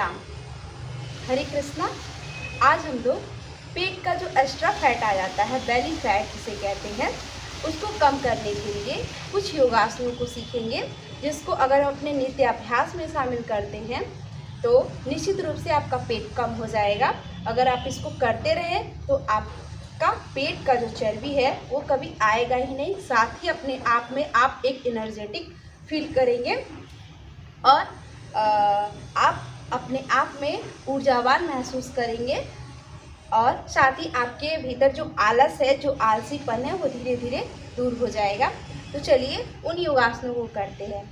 राम, हरे कृष्णा। आज हम लोग पेट का जो एक्स्ट्रा फैट आ जाता है, बेली फैट जिसे कहते हैं, उसको कम करने के लिए कुछ योगासनों को सीखेंगे, जिसको अगर हम अपने नित्य अभ्यास में शामिल करते हैं तो निश्चित रूप से आपका पेट कम हो जाएगा। अगर आप इसको करते रहें तो आपका पेट का जो चर्बी है वो कभी आएगा ही नहीं, साथ ही अपने आप में आप एक एनर्जेटिक फील करेंगे और आप अपने आप में ऊर्जावान महसूस करेंगे और साथ ही आपके भीतर जो आलस है, जो आलसीपन है, वो धीरे धीरे दूर हो जाएगा। तो चलिए उन योगासनों को करते हैं।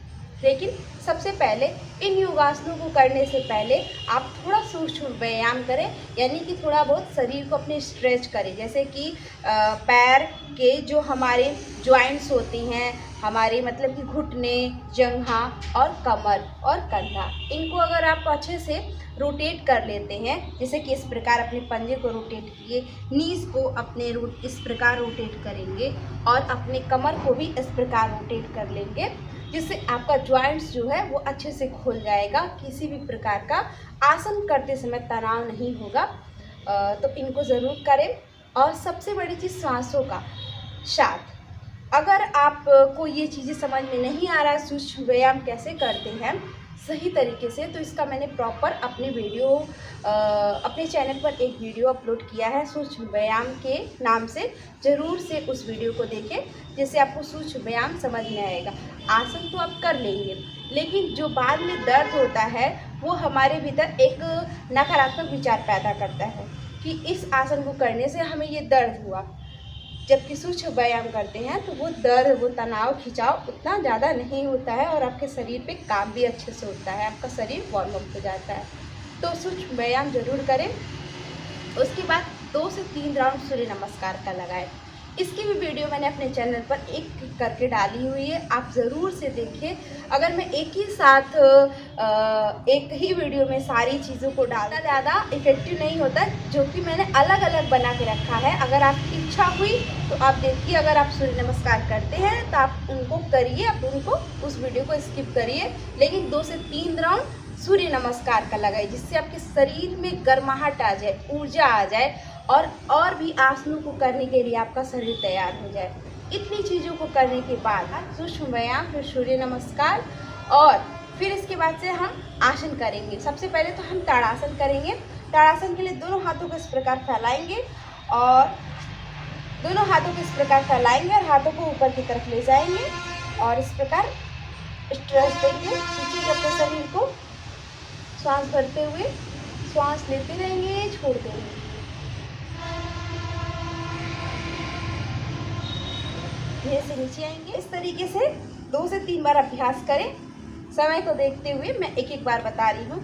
लेकिन सबसे पहले इन योगासनों को करने से पहले आप थोड़ा सूक्ष्म व्यायाम करें, यानी कि थोड़ा बहुत शरीर को अपने स्ट्रेच करें। जैसे कि पैर के जो हमारे जॉइंट्स होती हैं, हमारे मतलब कि घुटने, जंघा और कमर और कंधा, इनको अगर आप अच्छे से रोटेट कर लेते हैं, जैसे कि इस प्रकार अपने पंजे को रोटेट किए, नीज को अपने इस प्रकार रोटेट करेंगे और अपने कमर को भी इस प्रकार रोटेट कर लेंगे, जिससे आपका जॉइंट्स जो है वो अच्छे से खुल जाएगा। किसी भी प्रकार का आसन करते समय तनाव नहीं होगा। तो इनको ज़रूर करें। और सबसे बड़ी चीज़ सांसों का साथ, अगर आपको ये चीज़ें समझ में नहीं आ रहा सूक्ष्म व्यायाम कैसे करते हैं सही तरीके से, तो इसका मैंने प्रॉपर अपने चैनल पर एक वीडियो अपलोड किया है सूक्ष्म व्यायाम के नाम से। ज़रूर से उस वीडियो को देखें, जिससे आपको सूक्ष्म व्यायाम समझ में आएगा। आसन तो आप कर लेंगे, लेकिन जो बाद में दर्द होता है वो हमारे भीतर एक नकारात्मक विचार पैदा करता है कि इस आसन को करने से हमें ये दर्द हुआ। जबकि सूक्ष्म व्यायाम करते हैं तो वो दर्द, वो तनाव, खिंचाव उतना ज़्यादा नहीं होता है और आपके शरीर पे काम भी अच्छे से होता है, आपका शरीर वार्म अप हो जाता है। तो सूक्ष्म व्यायाम जरूर करें। उसके बाद 2 से 3 राउंड सूर्य नमस्कार का लगाएं। इसकी भी वीडियो मैंने अपने चैनल पर एक करके डाली हुई है, आप ज़रूर से देखिए। अगर मैं एक ही साथ एक ही वीडियो में सारी चीज़ों को डालना ज़्यादा इफ़ेक्टिव नहीं होता, जो कि मैंने अलग अलग बना के रखा है। अगर आपकी इच्छा हुई तो आप देखिए, अगर आप सूर्य नमस्कार करते हैं तो आप उनको करिए, आप उनको उस वीडियो को स्किप करिए, लेकिन 2 से 3 राउंड सूर्य नमस्कार का लगाइए, जिससे आपके शरीर में गर्माहट आ जाए, ऊर्जा आ जाए और भी आसनों को करने के लिए आपका शरीर तैयार हो जाए। इतनी चीज़ों को करने के बाद सूक्ष्म व्यायाम, फिर सूर्य नमस्कार और फिर इसके बाद से हम आसन करेंगे। सबसे पहले तो हम ताड़ासन करेंगे। ताड़ासन के लिए दोनों हाथों को इस प्रकार फैलाएंगे और दोनों हाथों को इस प्रकार फैलाएंगे और हाथों को ऊपर की तरफ ले जाएंगे और इस प्रकार स्ट्रेच देंगे नीचे अपने शरीर को। श्वास भरते हुए श्वास लेते रहेंगे, छोड़ते रहेंगे। धीरे से नीचे आएंगे। इस तरीके से 2 से 3 बार अभ्यास करें। समय को देखते हुए मैं एक एक बार बता रही हूँ।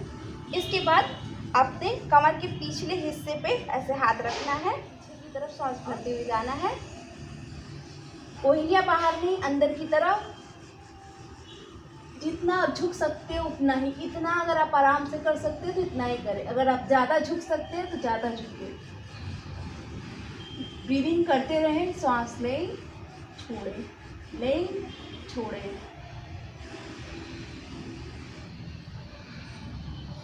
इसके बाद अपने कमर के पिछले हिस्से पे ऐसे हाथ रखना है, पीछे की तरफ सांस भरते हुए जाना है। ओहिया बाहर नहीं, अंदर की तरफ। जितना झुक सकते हो उतना ही, इतना अगर आप आराम से कर सकते हो तो इतना ही करें। अगर आप ज़्यादा झुक सकते हैं तो ज़्यादा झुके। ब्रीदिंग करते रहें, सांस लें, छोड़ें, लें, छोड़ें।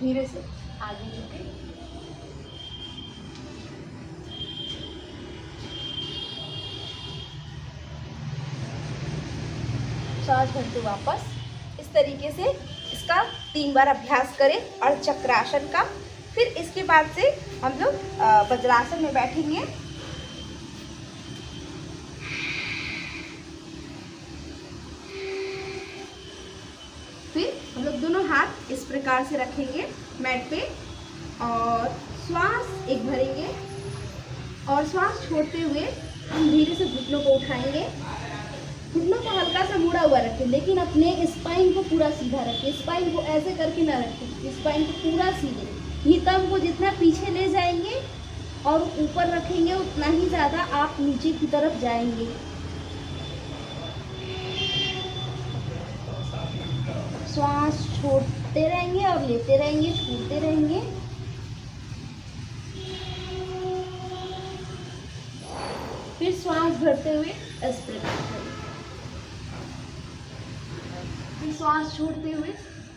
धीरे से आगे झुकें। सांस भरते वापस। इस तरीके से इसका 3 बार अभ्यास करें और चक्रासन का। फिर इसके बाद से हम लोग वज्रासन में बैठेंगे। फिर हम लोग दोनों हाथ इस प्रकार से रखेंगे मैट पे और श्वास एक भरेंगे और श्वास छोड़ते हुए हम धीरे से घुटनों को उठाएंगे। घुटनों को हल्का सा मुड़ा हुआ रखें, लेकिन अपने स्पाइन को पूरा सीधा रखें। स्पाइन को ऐसे करके ना रखें, स्पाइन को पूरा सीधे। हितम को जितना पीछे ले जाएंगे और ऊपर रखेंगे उतना ही ज़्यादा आप नीचे की तरफ जाएंगे। श्वास छोड़ते रहेंगे और लेते रहेंगे, छोड़ते रहेंगे। फिर श्वास भरते हुए इस प्रकार करें। फिर श्वास छोड़ते हुए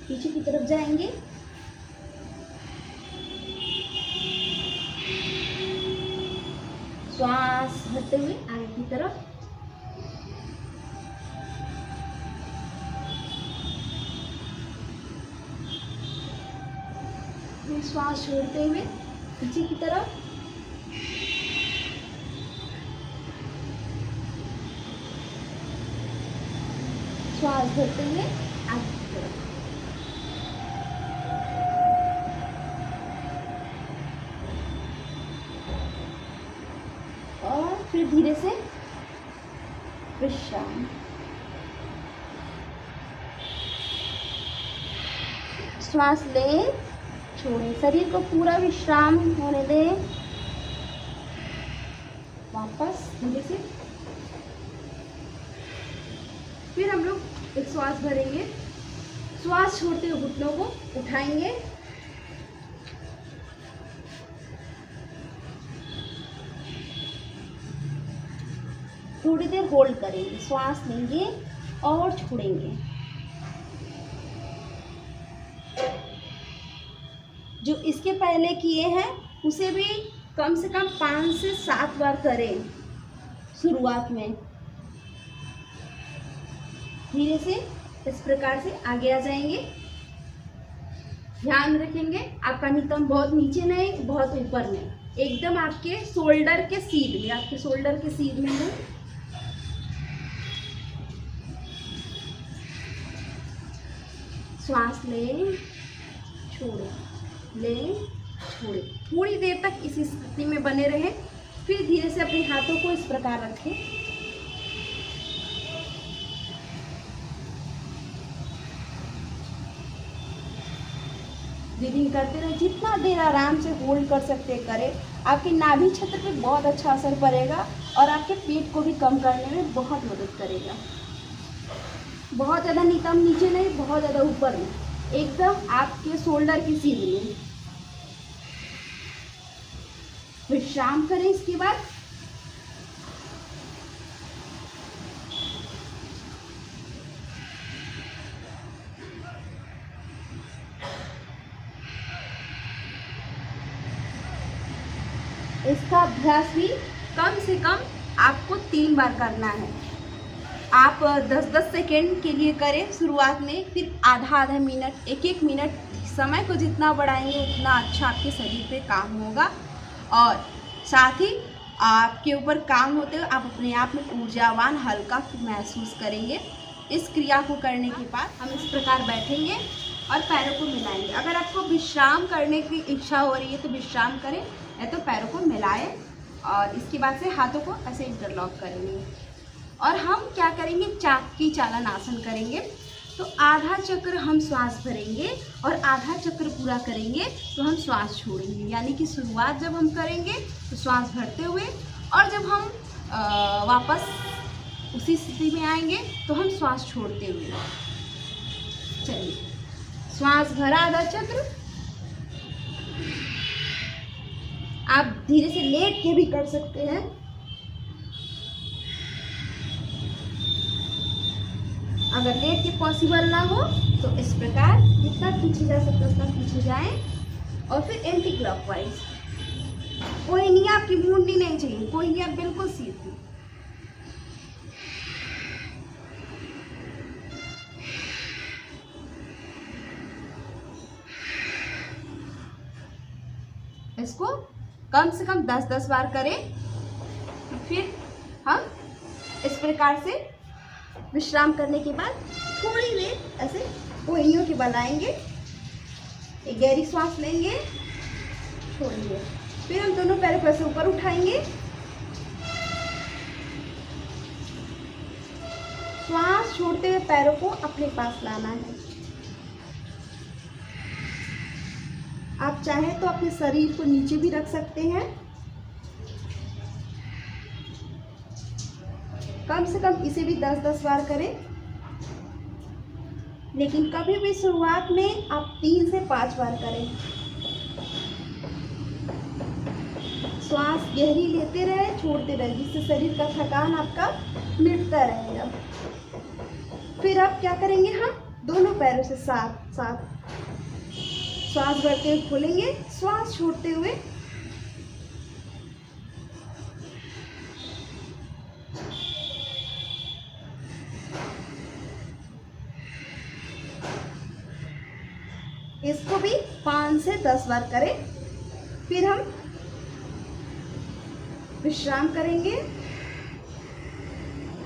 पीछे की तरफ जाएंगे। श्वास भरते हुए आगे की तरफ, श्वास छोड़ते हुए पीछे की तरफ, श्वास भरते हुए आगे की तरफ, और फिर धीरे से विश्राम। श्वास लें, छोड़ें, शरीर को पूरा विश्राम होने दें। वापस धीरे से फिर हम लोग एक श्वास भरेंगे, श्वास छोड़ते हुए घुटनों को उठाएंगे, थोड़ी देर होल्ड करेंगे, श्वास लेंगे और छोड़ेंगे। जो इसके पहले किए हैं उसे भी कम से कम 5 से 7 बार करें शुरुआत में। धीरे से इस प्रकार से आगे आ जाएंगे। ध्यान रखेंगे आपका नितंब बहुत नीचे नहीं, बहुत ऊपर नहीं, एकदम आपके शोल्डर के सीध में, आपके शोल्डर के सीध में हो। श्वास लें, छोड़ें, लें, छोड़ें। थोड़ी देर तक इसी स्थिति में बने रहें। फिर धीरे से अपने हाथों को इस प्रकार रखें। ब्रीदिंग करते रहे, जितना देर आराम से होल्ड कर सकते करें। आपके नाभि क्षेत्र पे बहुत अच्छा असर पड़ेगा और आपके पेट को भी कम करने में बहुत मदद करेगा। बहुत ज़्यादा नितंब नीचे नहीं, बहुत ज़्यादा ऊपर नहीं, एकदम आपके शोल्डर की सीध में। विश्राम करें। इसके बाद इसका अभ्यास भी कम से कम आपको 3 बार करना है। आप 10-10 सेकेंड के लिए करें शुरुआत में, फिर आधा मिनट, 1-1 मिनट, समय को जितना बढ़ाएंगे उतना अच्छा आपके शरीर पे काम होगा। और साथ ही आपके ऊपर काम होते हुए आप अपने आप में ऊर्जावान, हल्का महसूस करेंगे। इस क्रिया को करने के बाद हम इस प्रकार बैठेंगे और पैरों को मिलाएंगे। अगर आपको विश्राम करने की इच्छा हो रही है तो विश्राम करें, या तो पैरों को मिलाएं और इसके बाद से हाथों को ऐसे इंटरलॉक करेंगे। और हम क्या करेंगे, चाकी चालन आसन करेंगे। तो आधा चक्र हम श्वास भरेंगे और आधा चक्र पूरा करेंगे तो हम श्वास छोड़ेंगे। यानी कि शुरुआत जब हम करेंगे तो श्वास भरते हुए, और जब हम वापस उसी स्थिति में आएंगे तो हम श्वास छोड़ते हुए। चलिए, श्वास भरा आधा चक्र। आप धीरे से लेट के भी कर सकते हैं। अगर लेट के पॉसिबल ना हो तो इस प्रकार जितना पीछे जा सकते उतना पीछे जाएं और फिर एंटी क्लॉकवाइज। कोई नहीं, आपकी मुंडी नहीं चाहिए, कोई नहीं, आप बिल्कुल सीधी। इसको कम से कम 10-10 बार करें। फिर हम इस प्रकार से विश्राम करने के बाद थोड़ी देर ऐसे कोहनियों के बल आएंगे, एक गहरी श्वास लेंगे, छोड़ेंगे। फिर हम दोनों पैरों को ऐसे ऊपर उठाएंगे, श्वास छोड़ते हुए पैरों को अपने पास लाना है। आप चाहें तो अपने शरीर को नीचे भी रख सकते हैं। कम से कम इसे भी 10-10 बार करें, लेकिन कभी भी शुरुआत में आप 3 से 5 बार करें। श्वास गहरी लेते रहे, छोड़ते रहे, जिससे शरीर का थकान आपका मिटता रहेगा। फिर आप क्या करेंगे, हम दोनों पैरों से साथ साथ श्वास भरते हुए खोलेंगे, श्वास छोड़ते हुए 5 से 10 बार करें। फिर हम विश्राम करेंगे।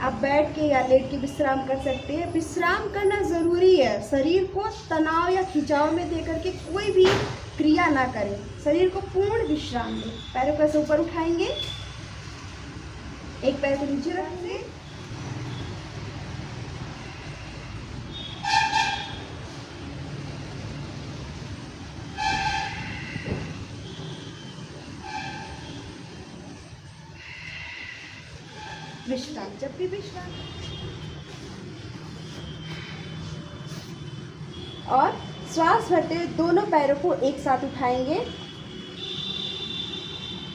आप बैठ के या लेट के विश्राम कर सकते हैं। विश्राम करना ज़रूरी है। शरीर को तनाव या खिंचाव में देकर के कोई भी क्रिया ना करें। शरीर को पूर्ण विश्राम दें। पैरों को ऐसे ऊपर उठाएंगे, एक पैर को नीचे रखेंगे, विश्राम। जब भी विश्राम और श्वास भरते हुए दोनों पैरों को एक साथ उठाएंगे,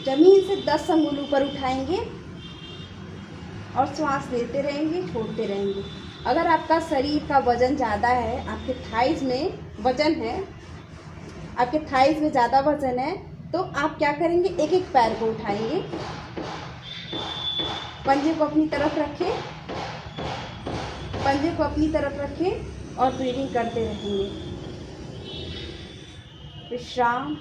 जमीन से 10 अंगुल ऊपर उठाएंगे और श्वास लेते रहेंगे, छोड़ते रहेंगे। अगर आपका शरीर का वजन ज़्यादा है, आपके थाइज में वजन है, आपके थाइज में ज़्यादा वजन है, तो आप क्या करेंगे, एक एक पैर को उठाएंगे, पंजे को अपनी तरफ रखें, पंजे को अपनी तरफ रखें और ब्रीदिंग करते रहेंगे। विश्राम।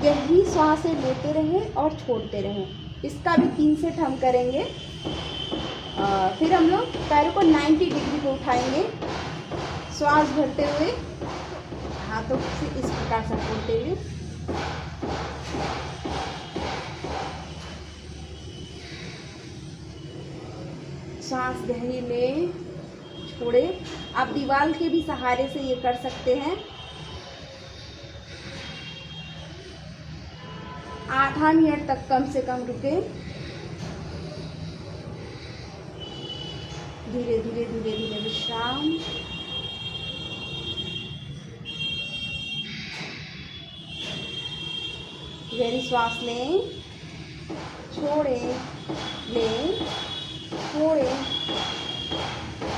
गहरी सांसें लेते रहें और छोड़ते रहें। इसका भी 3 सेट हम करेंगे। फिर हम लोग पैरों को 90 डिग्री पे उठाएंगे, श्वास भरते हुए हाथों से इस प्रकार सपोर्ट दे लें। सांस गहरी लें, छोड़े। आप दीवार के भी सहारे से ये कर सकते हैं। आधा मिनट तक कम से कम रुकें। धीरे धीरे धीरे धीरे विश्राम। गहरी श्वास लें, छोड़ें, लें, छोड़ें।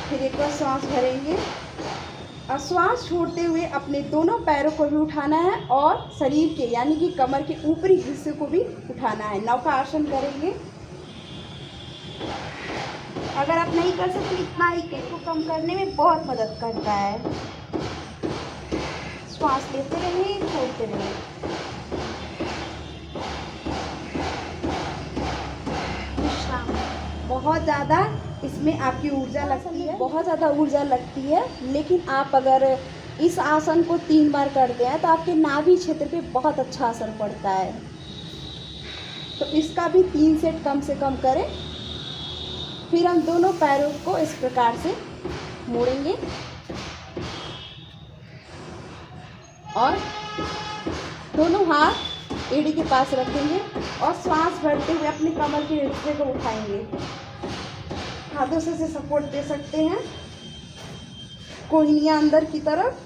फिर एक बार श्वास भरेंगे और श्वास छोड़ते हुए अपने दोनों पैरों को भी उठाना है और शरीर के यानी कि कमर के ऊपरी हिस्से को भी उठाना है। नौका आसन करेंगे। अगर आप नहीं कर सकते, इतना ही पेट को कम करने में बहुत मदद करता है। श्वास लेते रहें, छोड़ते रहें। बहुत ज़्यादा इसमें आपकी ऊर्जा लगती है, बहुत ज़्यादा ऊर्जा लगती है, लेकिन आप अगर इस आसन को 3 बार करते हैं तो आपके नाभि क्षेत्र पे बहुत अच्छा असर पड़ता है। तो इसका भी 3 सेट कम से कम करें। फिर हम दोनों पैरों को इस प्रकार से मोड़ेंगे और दोनों हाथ एड़ी के पास रखेंगे और श्वास भरते हुए अपने कमर के हिस्से को उठाएंगे। हाथों से सपोर्ट दे सकते हैं, कोहनियाँ अंदर की तरफ।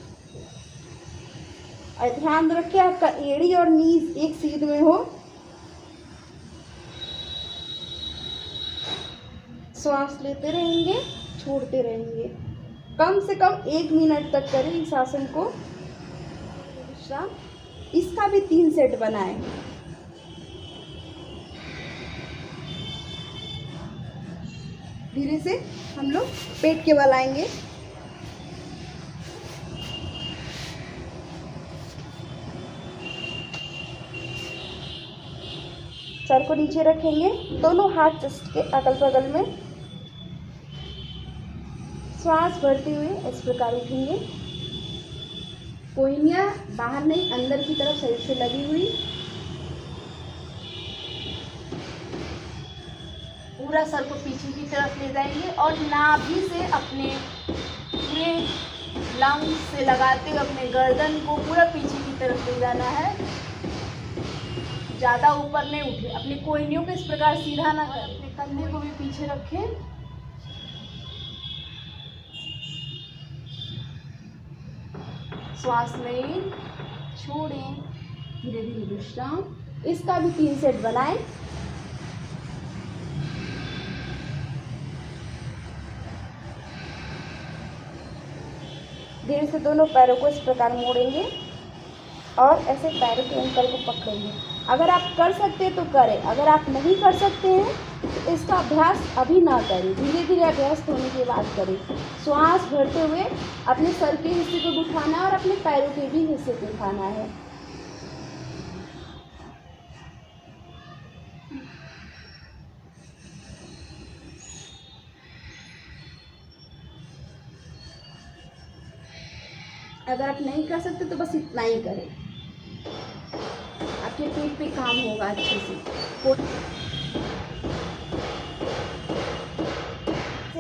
और ध्यान रखें आपका एड़ी और नीज एक सीध में हो। श्वास लेते रहेंगे, छोड़ते रहेंगे। कम से कम 1 मिनट तक करें इस आसन को। विश्राम। इसका भी 3 सेट बनाएं। धीरे से हम लोग पेट के बल आएंगे। सर को नीचे रखेंगे, दोनों हाथ चेस्ट के अगल बगल में। श्वास भरते हुए इस प्रकार उठेंगे। कोहनियाँ बाहर नहीं, अंदर की तरफ शरीर से लगी हुई। पूरा सर को पीछे की तरफ ले जाएंगे और नाभि से अपने पूरे लंग्स से लगाते हुए अपने गर्दन को पूरा पीछे की तरफ ले जाना है। ज़्यादा ऊपर नहीं उठे। अपनी कोहनियों को इस प्रकार सीधा ना करें। अपने कंधे को भी पीछे रखें। श्वास लें, छोड़ें, धीरे धीरे विश्राम। इसका भी 3 सेट बनाएं। धीरे से दोनों पैरों को इस प्रकार मोड़ेंगे और ऐसे पैरों के एंकल को पकड़ेंगे। अगर आप कर सकते हैं तो करें, अगर आप नहीं कर सकते हैं तो इसका अभ्यास अभी ना करें, धीरे धीरे अभ्यास होने के बाद करें। श्वास भरते हुए अपने सर के हिस्से को उठाना है और अपने पैरों के भी हिस्से को उठाना है। अगर आप नहीं कर सकते तो बस इतना ही करें, आपके पेट पे काम होगा अच्छे से।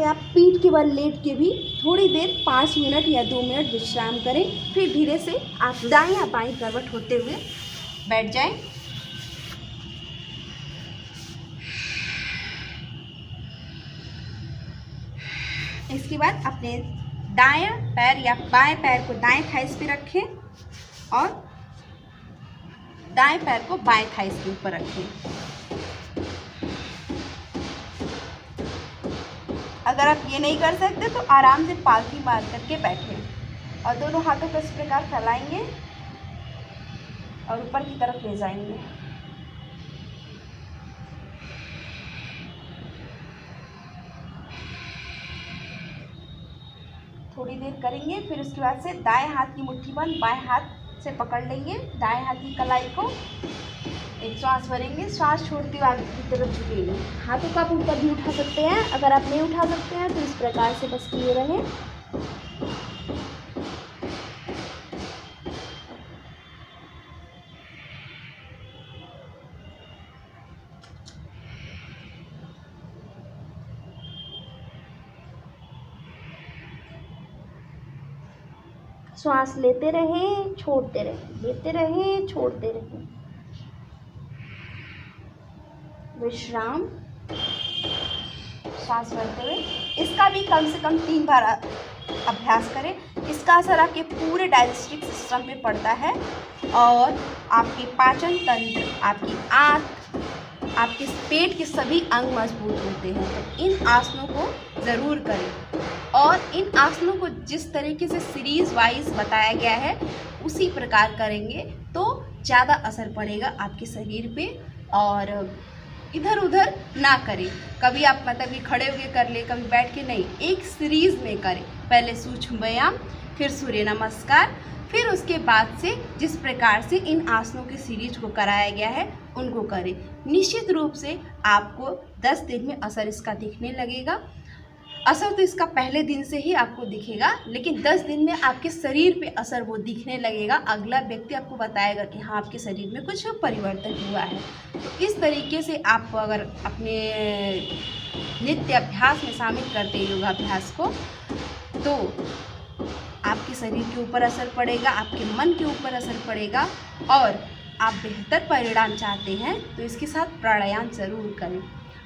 आप पीठ के बल लेट के भी थोड़ी देर 5 मिनट या 2 मिनट विश्राम करें, फिर धीरे से आप दाएं या बाएं करवट होते हुए बैठ जाएं। इसके बाद अपने दायां पैर या बाएं पैर को दाएं थाइस पे रखें और दाएं पैर को बाएं थाइस के ऊपर रखें। अगर आप ये नहीं कर सकते तो आराम से पालथी मार करके बैठें और दोनों हाथों को इस प्रकार फैलाएंगे और ऊपर की तरफ ले जाएंगे। थोड़ी देर करेंगे, फिर उसके बाद से दाएं हाथ की मुट्ठी बंद बाएं हाथ से पकड़ लेंगे दाएं हाथ की कलाई को। एक श्वास भरेंगे, श्वास छोड़ते हुए आगे की तरफ झुकेंगे। हाथों को आप ऊपर भी उठा सकते हैं, अगर आप नहीं उठा सकते हैं तो इस प्रकार से बस किए रहें। श्वास लेते रहें, छोड़ते रहें, लेते रहें, छोड़ते रहें। विश्राम, श्वास भरते हुए। इसका भी कम से कम 3 बार अभ्यास करें। इसका असर आपके पूरे डाइजेस्टिव सिस्टम पे पड़ता है और आपके पाचन तंत्र, आपकी आँत, आपके पेट के सभी अंग मजबूत होते हैं। तो इन आसनों को ज़रूर करें और इन आसनों को जिस तरीके से सीरीज़ वाइज बताया गया है उसी प्रकार करेंगे तो ज़्यादा असर पड़ेगा आपके शरीर पे। और इधर उधर ना करें, कभी आप मतलब कि खड़े होकर कर ले, कभी बैठ के नहीं, एक सीरीज़ में करें। पहले सूक्ष्म व्यायाम, फिर सूर्य नमस्कार, फिर उसके बाद से जिस प्रकार से इन आसनों की सीरीज को कराया गया है उनको करें। निश्चित रूप से आपको 10 दिन में असर इसका दिखने लगेगा। असर तो इसका पहले दिन से ही आपको दिखेगा, लेकिन 10 दिन में आपके शरीर पे असर वो दिखने लगेगा। अगला व्यक्ति आपको बताएगा कि हाँ आपके शरीर में कुछ परिवर्तन हुआ है। तो इस तरीके से आप अगर अपने नित्य अभ्यास में शामिल करते हैं योगाभ्यास को तो आपके शरीर के ऊपर असर पड़ेगा, आपके मन के ऊपर असर पड़ेगा और आप बेहतर परिणाम चाहते हैं तो इसके साथ प्राणायाम ज़रूर करें।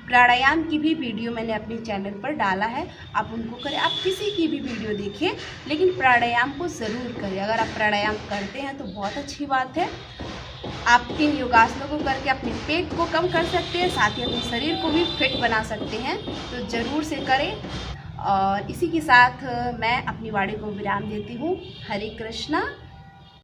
प्राणायाम की भी वीडियो मैंने अपने चैनल पर डाला है, आप उनको करें। आप किसी की भी वीडियो देखें लेकिन प्राणायाम को ज़रूर करें। अगर आप प्राणायाम करते हैं तो बहुत अच्छी बात है। आप इन योगासनों को करके अपने पेट को कम कर सकते हैं, साथ ही अपने शरीर को भी फिट बना सकते हैं। तो ज़रूर से करें और इसी के साथ मैं अपनी वाणी को विराम देती हूँ। हरे कृष्णा।